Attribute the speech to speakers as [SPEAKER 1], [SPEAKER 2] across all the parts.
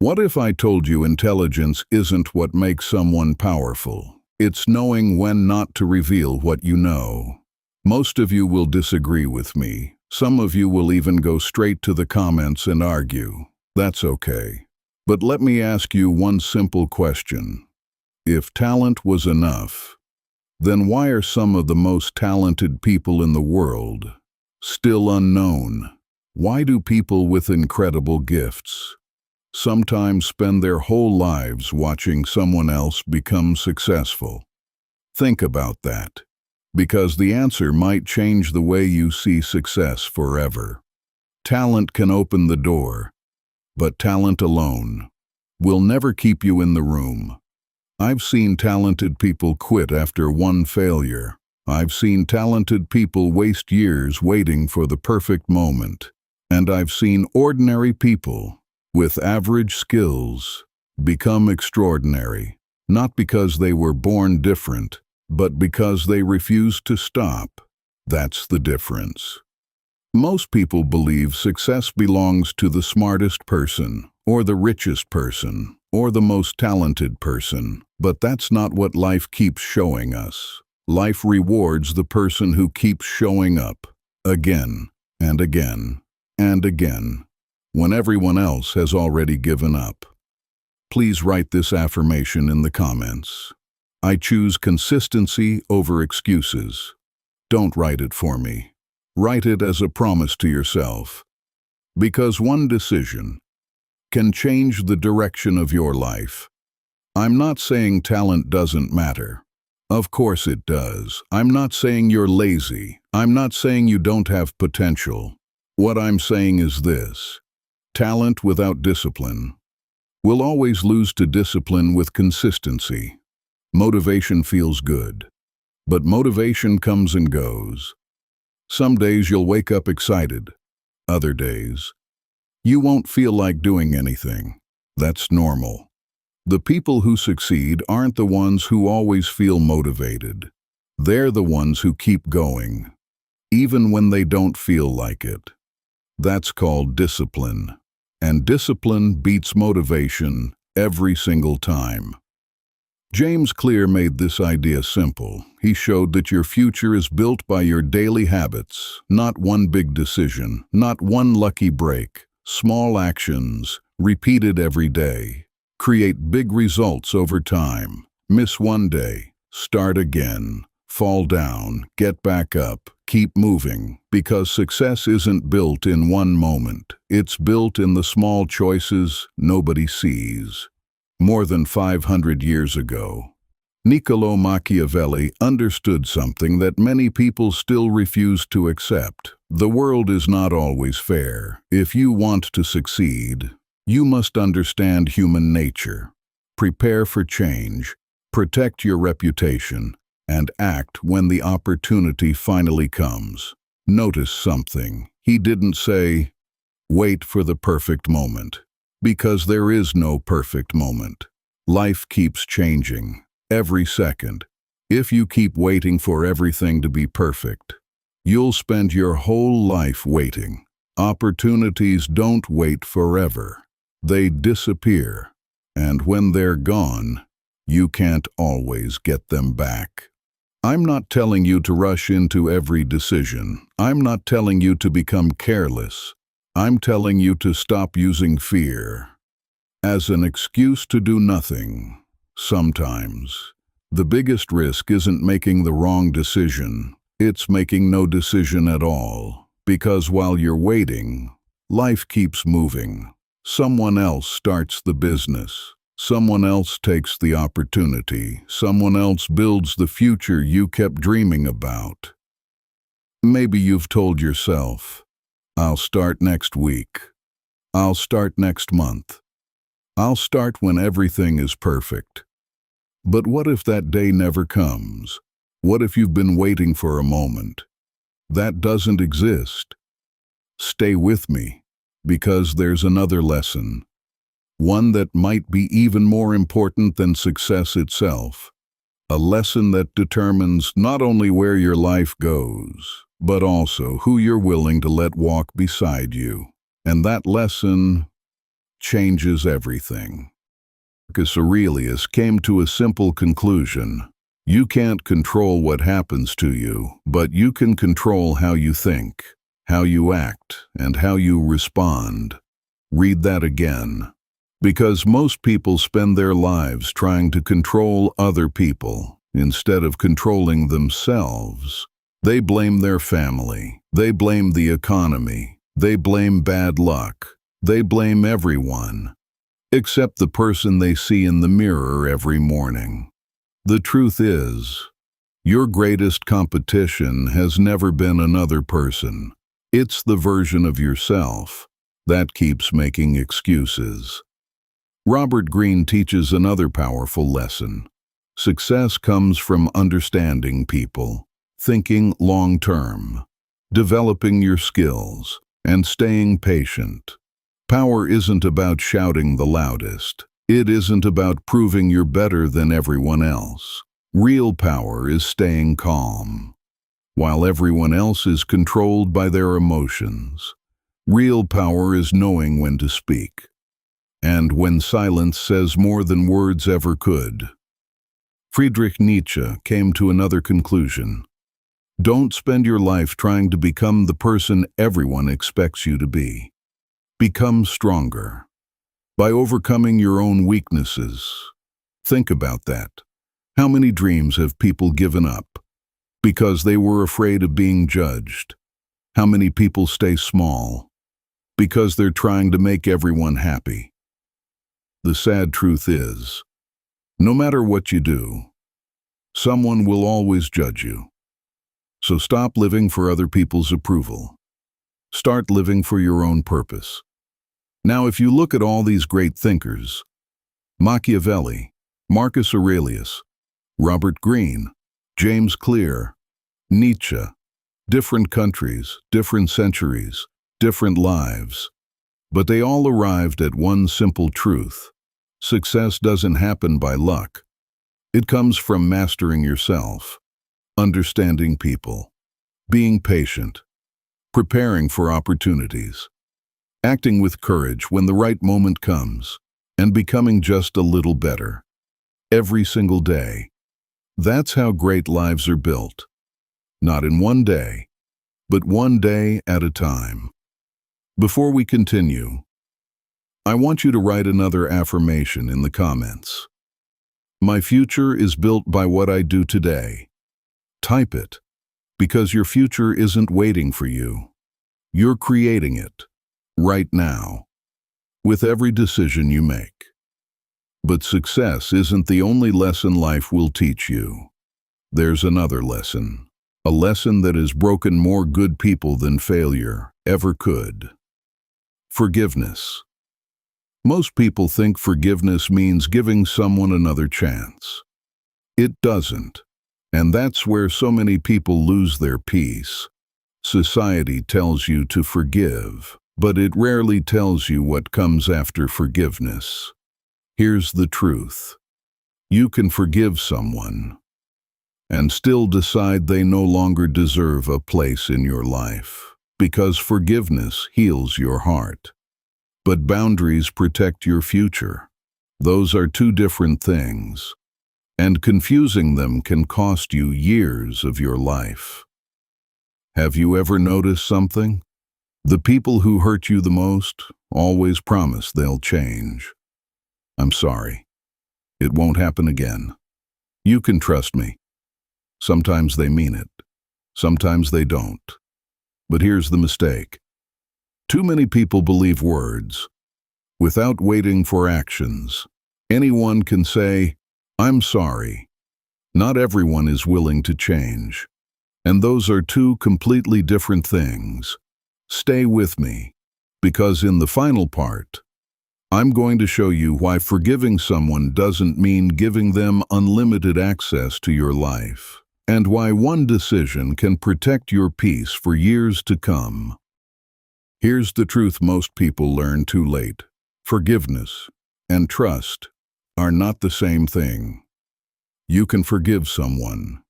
[SPEAKER 1] What if I told you intelligence isn't what makes someone powerful? It's knowing when not to reveal what you know. Most of you will disagree with me. Some of you will even go straight to the comments and argue. That's okay. But let me ask you one simple question. If talent was enough, then why are some of the most talented people in the world still unknown? Why do people with incredible gifts sometimes spend their whole lives watching someone else become successful? Think about that, because the answer might change the way you see success forever. Talent can open the door, but talent alone will never keep you in the room. I've seen talented people quit after one failure. I've seen talented people waste years waiting for the perfect moment. And I've seen ordinary people with average skills become extraordinary, not because they were born different, but because they refused to stop. That's the difference. Most people believe success belongs to the smartest person, or the richest person, or the most talented person, but that's not what life keeps showing us. Life rewards the person who keeps showing up, again and again and again, when everyone else has already given up. Please write this affirmation in the comments. I choose consistency over excuses. Don't write it for me. Write it as a promise to yourself. Because one decision can change the direction of your life. I'm not saying talent doesn't matter. Of course it does. I'm not saying you're lazy. I'm not saying you don't have potential. What I'm saying is this: talent without discipline will always lose to discipline with consistency. Motivation feels good, but motivation comes and goes. Some days you'll wake up excited. Other days, you won't feel like doing anything. That's normal. The people who succeed aren't the ones who always feel motivated. They're the ones who keep going, even when they don't feel like it. That's called discipline. And discipline beats motivation every single time. James Clear made this idea simple. He showed that your future is built by your daily habits, not one big decision, not one lucky break. Small actions, repeated every day, create big results over time. Miss one day, start again, fall down, get back up, keep moving, because success isn't built in one moment. It's built in the small choices nobody sees. More than 500 years ago, Niccolò Machiavelli understood something that many people still refuse to accept. The world is not always fair. If you want to succeed, you must understand human nature. Prepare for change, protect your reputation, and act when the opportunity finally comes. Notice something. He didn't say, wait for the perfect moment, because there is no perfect moment. Life keeps changing every second. If you keep waiting for everything to be perfect, you'll spend your whole life waiting. Opportunities don't wait forever. They disappear. And when they're gone, you can't always get them back. I'm not telling you to rush into every decision. I'm not telling you to become careless. I'm telling you to stop using fear as an excuse to do nothing. Sometimes, the biggest risk isn't making the wrong decision. It's making no decision at all. Because while you're waiting, life keeps moving. Someone else starts the business. Someone else takes the opportunity. Someone else builds the future you kept dreaming about. Maybe you've told yourself, I'll start next week. I'll start next month. I'll start when everything is perfect. But what if that day never comes? What if you've been waiting for a moment that doesn't exist? Stay with me, because there's another lesson. One that might be even more important than success itself. A lesson that determines not only where your life goes, but also who you're willing to let walk beside you. And that lesson changes everything. Marcus Aurelius came to a simple conclusion. You can't control what happens to you, but you can control how you think, how you act, and how you respond. Read that again. Because most people spend their lives trying to control other people instead of controlling themselves. They blame their family. They blame the economy. They blame bad luck. They blame everyone, except the person they see in the mirror every morning. The truth is, your greatest competition has never been another person. It's the version of yourself that keeps making excuses. Robert Greene teaches another powerful lesson. Success comes from understanding people, thinking long-term, developing your skills, and staying patient. Power isn't about shouting the loudest. It isn't about proving you're better than everyone else. Real power is staying calm, while everyone else is controlled by their emotions. Real power is knowing when to speak, and when silence says more than words ever could. Friedrich Nietzsche came to another conclusion. Don't spend your life trying to become the person everyone expects you to be. Become stronger by overcoming your own weaknesses. Think about that. How many dreams have people given up because they were afraid of being judged? How many people stay small because they're trying to make everyone happy? The sad truth is, no matter what you do, someone will always judge you. So stop living for other people's approval. Start living for your own purpose. Now, if you look at all these great thinkers, Machiavelli, Marcus Aurelius, Robert Greene, James Clear, Nietzsche, different countries, different centuries, different lives, but they all arrived at one simple truth. Success doesn't happen by luck. It comes from mastering yourself, understanding people, being patient, preparing for opportunities, acting with courage when the right moment comes, and becoming just a little better every single day. That's how great lives are built. Not in one day, but one day at a time. Before we continue, I want you to write another affirmation in the comments. My future is built by what I do today. Type it, because your future isn't waiting for you. You're creating it right now, with every decision you make. But success isn't the only lesson life will teach you. There's another lesson, a lesson that has broken more good people than failure ever could. Forgiveness. Most people think forgiveness means giving someone another chance. It doesn't, and that's where so many people lose their peace. Society tells you to forgive, but it rarely tells you what comes after forgiveness. Here's the truth. You can forgive someone and still decide they no longer deserve a place in your life, because forgiveness heals your heart. But boundaries protect your future. Those are two different things, and confusing them can cost you years of your life. Have you ever noticed something? The people who hurt you the most always promise they'll change. I'm sorry. It won't happen again. You can trust me. Sometimes they mean it. Sometimes they don't. But here's the mistake. Too many people believe words without waiting for actions. Anyone can say, I'm sorry. Not everyone is willing to change. And those are two completely different things. Stay with me, because in the final part, I'm going to show you why forgiving someone doesn't mean giving them unlimited access to your life, and why one decision can protect your peace for years to come. Here's the truth most people learn too late. Forgiveness and trust are not the same thing. You can forgive someone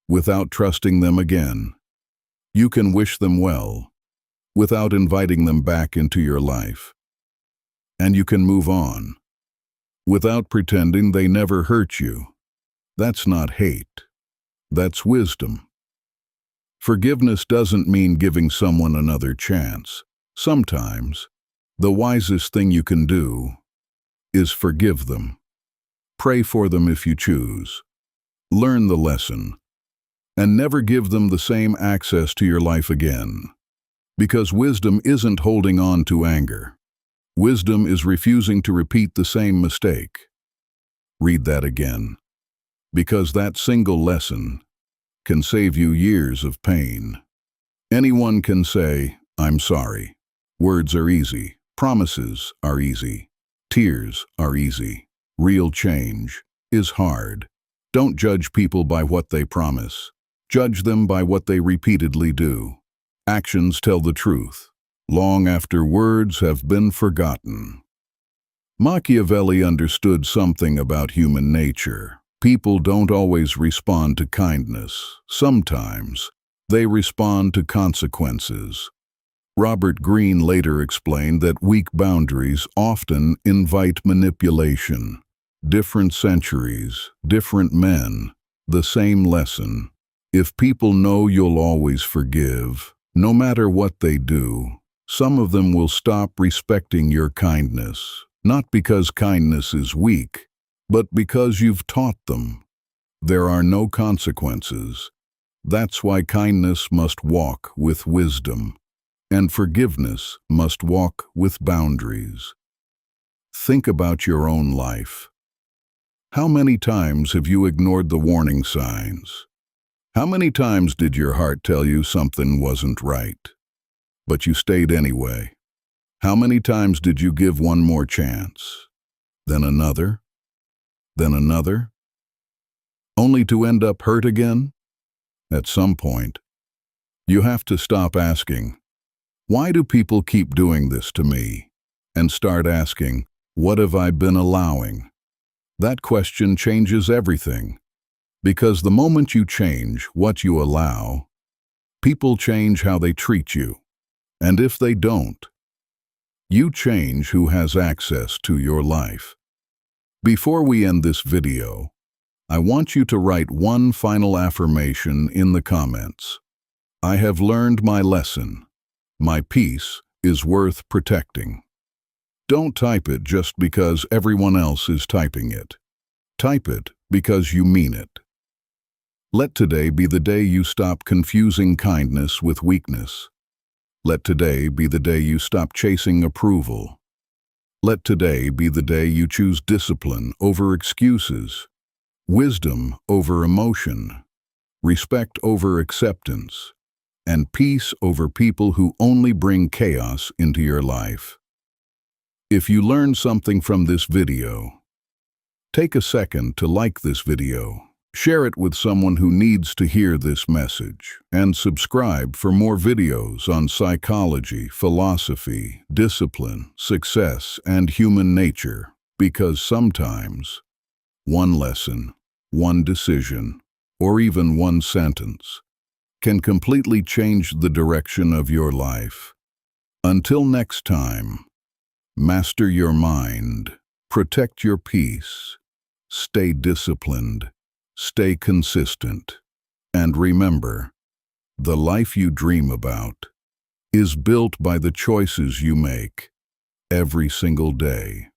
[SPEAKER 1] without trusting them again. You can wish them well without inviting them back into your life. and you can move on without pretending they never hurt you. That's not hate. That's wisdom. Forgiveness doesn't mean giving someone another chance. Sometimes, the wisest thing you can do is forgive them. Pray for them if you choose. Learn the lesson, and never give them the same access to your life again. Because wisdom isn't holding on to anger. Wisdom is refusing to repeat the same mistake. Read that again. Because that single lesson can save you years of pain. Anyone can say, "I'm sorry." Words are easy. Promises are easy. Tears are easy. Real change is hard. Don't judge people by what they promise. Judge them by what they repeatedly do. Actions tell the truth, long after words have been forgotten. Machiavelli understood something about human nature. People don't always respond to kindness. Sometimes they respond to consequences. Robert Greene later explained that weak boundaries often invite manipulation. Different centuries, different men, the same lesson. If people know you'll always forgive, no matter what they do, some of them will stop respecting your kindness, not because kindness is weak, but because you've taught them. There are no consequences. That's why kindness must walk with wisdom, and forgiveness must walk with boundaries. Think about your own life. How many times have you ignored the warning signs? How many times did your heart tell you something wasn't right, but you stayed anyway? How many times did you give one more chance, then another, only to end up hurt again? At some point, you have to stop asking, "Why do people keep doing this to me?" and start asking, "What have I been allowing?" That question changes everything. Because the moment you change what you allow, people change how they treat you. And if they don't, you change who has access to your life. Before we end this video, I want you to write one final affirmation in the comments. I have learned my lesson. My peace is worth protecting. Don't type it just because everyone else is typing it. Type it because you mean it. Let today be the day you stop confusing kindness with weakness. Let today be the day you stop chasing approval. Let today be the day you choose discipline over excuses, wisdom over emotion, respect over acceptance, and peace over people who only bring chaos into your life. If you learned something from this video, take a second to like this video, share it with someone who needs to hear this message, and subscribe for more videos on psychology, philosophy, discipline, success, and human nature, because sometimes one lesson, one decision, or even one sentence can completely change the direction of your life. Until next time, master your mind, protect your peace, stay disciplined, stay consistent, and remember, the life you dream about is built by the choices you make every single day.